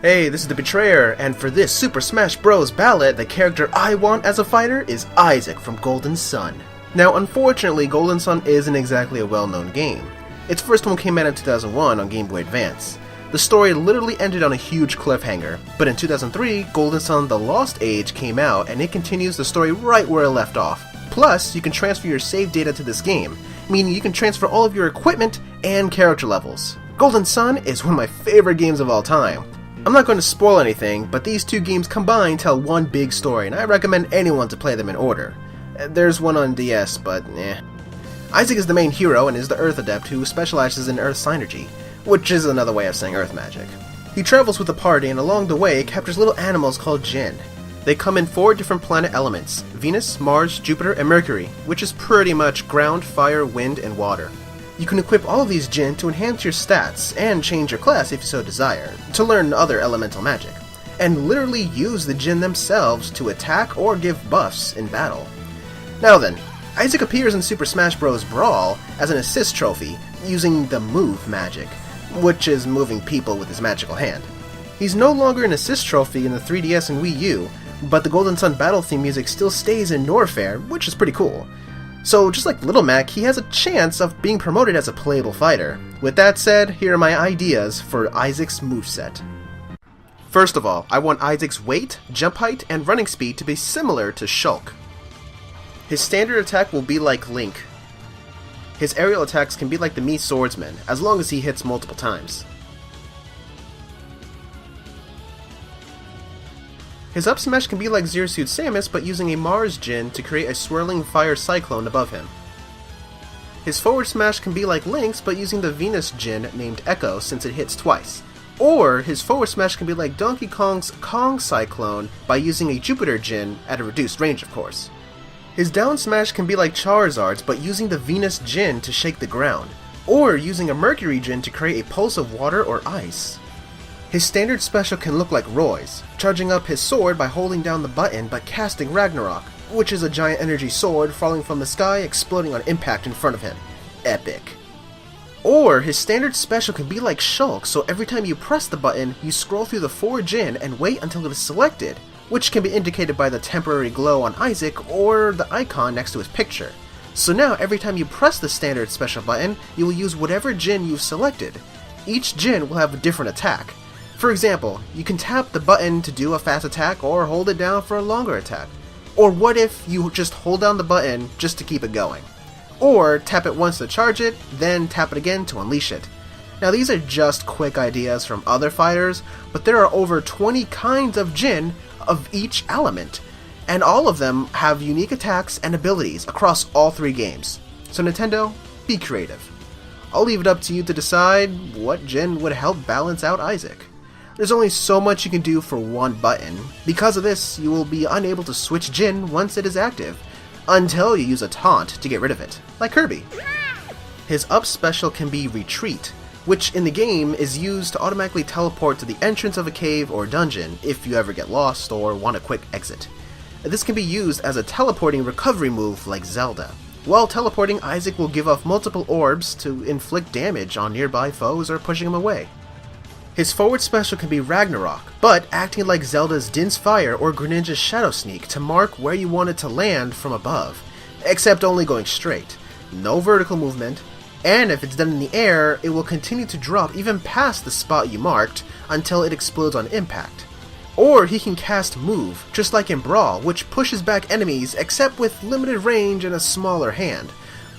Hey, this is the Betrayer, and for this Super Smash Bros. Ballot, the character I want as a fighter is Isaac from GoldenSun. Now, unfortunately, GoldenSun isn't exactly a well-known game. Its first one came out in 2001 on Game Boy Advance. The story literally ended on a huge cliffhanger, but in 2003, GoldenSun The Lost Age came out, and it continues the story right where it left off. Plus, you can transfer your save data to this game, meaning you can transfer all of your equipment and character levels. GoldenSun is one of my favorite games of all time. I'm not going to spoil anything, but these two games combined tell one big story, and I recommend anyone to play them in order. There's one on DS, but eh. Isaac is the main hero and is the Earth Adept who specializes in Earth Synergy, which is another way of saying Earth magic. He travels with the party and along the way captures little animals called Jinn. They come in 4 different planet elements: Venus, Mars, Jupiter, and Mercury, which is pretty much ground, fire, wind, and water. You can equip all of these Jinn to enhance your stats, and change your class if you so desire, to learn other elemental magic, and literally use the Jinn themselves to attack or give buffs in battle. Now then, Isaac appears in Super Smash Bros. Brawl as an assist trophy, using the Move magic, which is moving people with his magical hand. He's no longer an assist trophy in the 3DS and Wii U, but the GoldenSun battle theme music still stays in Norfair, which is pretty cool. So just like Little Mac, he has a chance of being promoted as a playable fighter. With that said, here are my ideas for Isaac's moveset. First of all, I want Isaac's weight, jump height, and running speed to be similar to Shulk. His standard attack will be like Link. His aerial attacks can be like the Mii Swordsman, as long as he hits multiple times. His up smash can be like Zero Suit Samus, but using a Mars Jinn to create a swirling fire cyclone above him. His forward smash can be like Link's, but using the Venus Jinn named Echo since it hits twice. Or his forward smash can be like Donkey Kong's Kong Cyclone by using a Jupiter Jinn at a reduced range, of course. His down smash can be like Charizard's, but using the Venus Jinn to shake the ground. Or using a Mercury Jinn to create a pulse of water or ice. His standard special can look like Roy's, charging up his sword by holding down the button but casting Ragnarok, which is a giant energy sword falling from the sky exploding on impact in front of him. Epic. Or his standard special can be like Shulk, so every time you press the button, you scroll through the 4 Jinn and wait until it is selected, which can be indicated by the temporary glow on Isaac or the icon next to his picture. So now every time you press the standard special button, you will use whatever Jinn you've selected. Each Jinn will have a different attack. For example, you can tap the button to do a fast attack or hold it down for a longer attack. Or what if you just hold down the button just to keep it going? Or tap it once to charge it, then tap it again to unleash it. Now these are just quick ideas from other fighters, but there are over 20 kinds of Jinn of each element, and all of them have unique attacks and abilities across all 3 games. So Nintendo, be creative. I'll leave it up to you to decide what Jinn would help balance out Isaac. There's only so much you can do for one button. Because of this, you will be unable to switch Jinn once it is active, until you use a taunt to get rid of it, like Kirby. His up special can be Retreat, which in the game is used to automatically teleport to the entrance of a cave or dungeon if you ever get lost or want a quick exit. This can be used as a teleporting recovery move like Zelda. While teleporting, Isaac will give off multiple orbs to inflict damage on nearby foes or pushing them away. His forward special can be Ragnarok, but acting like Zelda's Din's Fire or Greninja's Shadow Sneak to mark where you want it to land from above, except only going straight. No vertical movement, and if it's done in the air, it will continue to drop even past the spot you marked until it explodes on impact. Or he can cast Move, just like in Brawl, which pushes back enemies except with limited range and a smaller hand.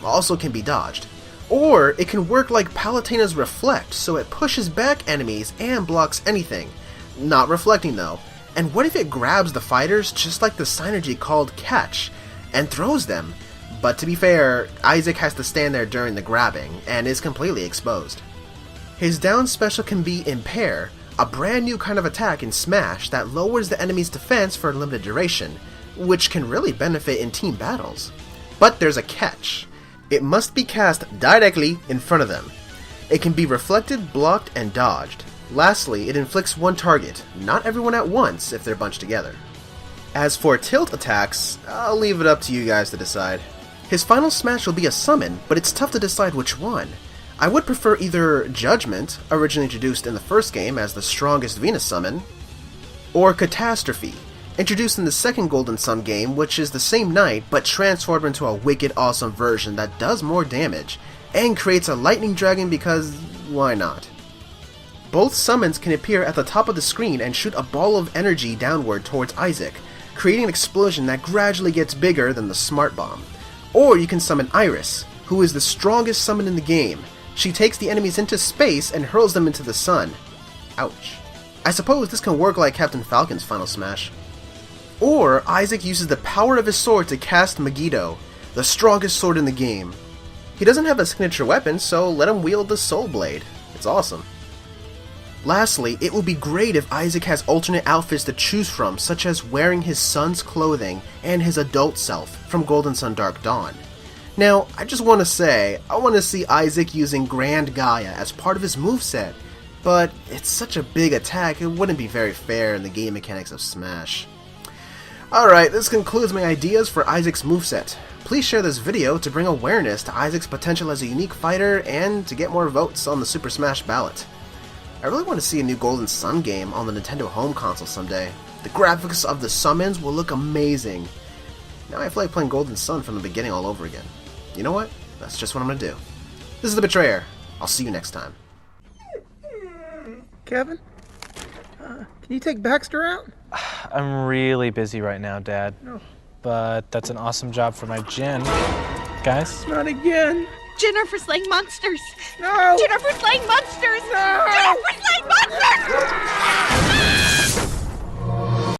Also can be dodged. Or it can work like Palutena's Reflect, so it pushes back enemies and blocks anything. Not reflecting though. And what if it grabs the fighters just like the synergy called Catch, and throws them? But to be fair, Isaac has to stand there during the grabbing, and is completely exposed. His down special can be Impair, a brand new kind of attack in Smash that lowers the enemy's defense for a limited duration, which can really benefit in team battles. But there's a catch. It must be cast directly in front of them. It can be reflected, blocked, and dodged. Lastly, it inflicts one target, not everyone at once if they're bunched together. As for tilt attacks, I'll leave it up to you guys to decide. His final smash will be a summon, but it's tough to decide which one. I would prefer either Judgment, originally introduced in the first game as the strongest Venus summon, or Catastrophe, introduced in the second GoldenSun game, which is the same knight, but transformed into a wicked awesome version that does more damage, and creates a lightning dragon because why not? Both summons can appear at the top of the screen and shoot a ball of energy downward towards Isaac, creating an explosion that gradually gets bigger than the Smart Bomb. Or you can summon Iris, who is the strongest summon in the game. She takes the enemies into space and hurls them into the sun. Ouch. I suppose this can work like Captain Falcon's Final Smash. Or Isaac uses the power of his sword to cast Megiddo, the strongest sword in the game. He doesn't have a signature weapon, so let him wield the Soul Blade. It's awesome. Lastly, it would be great if Isaac has alternate outfits to choose from, such as wearing his son's clothing and his adult self from GoldenSun Dark Dawn. Now, I just want to say, I want to see Isaac using Grand Gaia as part of his moveset, but it's such a big attack, it wouldn't be very fair in the game mechanics of Smash. Alright, this concludes my ideas for Isaac's moveset. Please share this video to bring awareness to Isaac's potential as a unique fighter and to get more votes on the Super Smash Ballot. I really want to see a new GoldenSun game on the Nintendo home console someday. The graphics of the summons will look amazing. Now I feel like playing GoldenSun from the beginning all over again. You know what? That's just what I'm gonna do. This is The Betrayer. I'll see you next time. Kevin? Can you take Baxter out? I'm really busy right now, Dad. No. But that's an awesome job for my Jin. Guys? Not again. Dinner for slaying monsters! No! Dinner for slaying monsters! No! Dinner for slaying monsters!